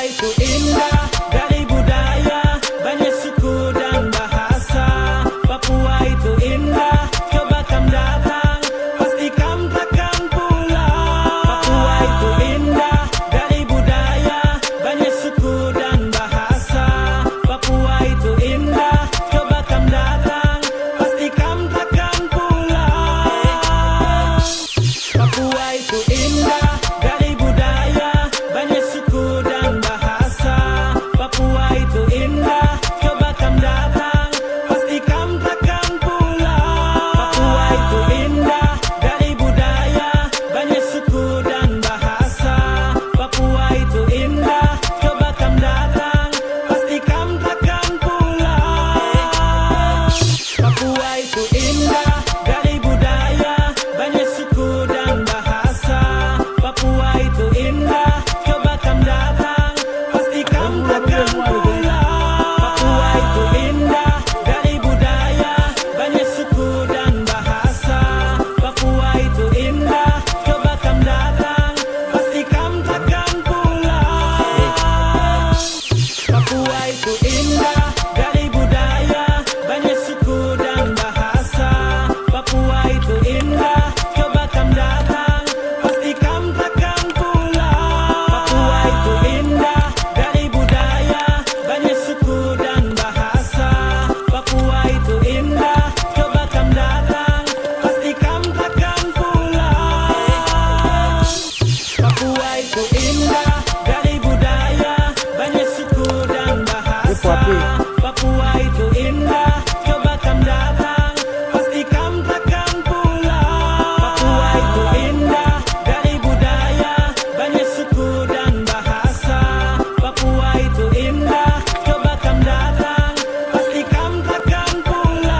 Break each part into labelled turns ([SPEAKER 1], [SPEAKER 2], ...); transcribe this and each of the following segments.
[SPEAKER 1] itu indah dari budaya, banyak suku dan bahasa. Papua itu indah, coba kam datang, pasti kam takkan pulang. Papua itu indah dari budaya, banyak suku dan bahasa. Papua itu indah, coba kam datang, pasti kam takkan pulang. Papua itu indah dari budaya, banyak suku dan bahasa. Papua itu indah, coba kam datang, pasti kam takkan pulang. Papua itu indah dari budaya, banyak suku dan bahasa. Papua itu indah, coba kam datang, pasti kam takkan pulang. Papua itu indah dari budaya, banyak suku dan bahasa. Papua itu indah, coba kam datang, pasti kam takkan pulang. Papua itu indah dari budaya, banyak suku dan bahasa. Papua itu indah, coba kam datang, pasti kam takkan pulang. Papua itu indah dari budaya, banyak suku dan bahasa. Papua itu indah, coba kam datang, pasti kam takkan pulang. Papua itu indah dari budaya, banyak suku dan bahasa. Papua itu indah, coba kam datang, pasti kam takkan pulang. Papua itu indah dari budaya, banyak suku dan bahasa. Papua itu indah, coba kam datang, pasti kam takkan pulang. Papua itu indah dari budaya, banyak suku dan bahasa. Papua itu indah, coba kam datang, pasti kam takkan pulang.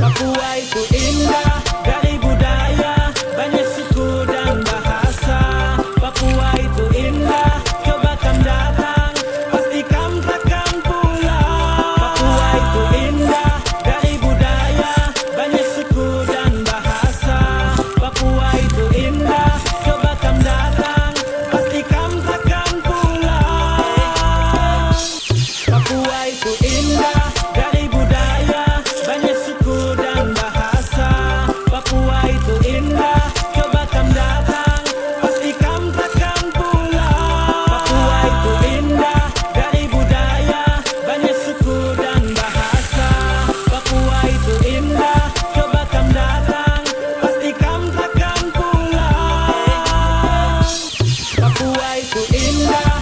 [SPEAKER 1] Papua itu indah dari budaya, banyak suku dan bahasa. Papua itu indah, coba kam datang, pasti kam takkan pulang. Papua itu indah dari budaya, banyak suku dan bahasa. Papua itu indah, coba kam datang, pasti kam takkan pulang. Papua itu indah dari budaya, banyak suku dan bahasa. Papua itu indah, coba kam datang, pasti kam takkan pulang. Papua itu indah dari budaya, banyak suku dan bahasa. Papua itu indah, coba kam datang, pasti kam takkan pulang. Papua itu indah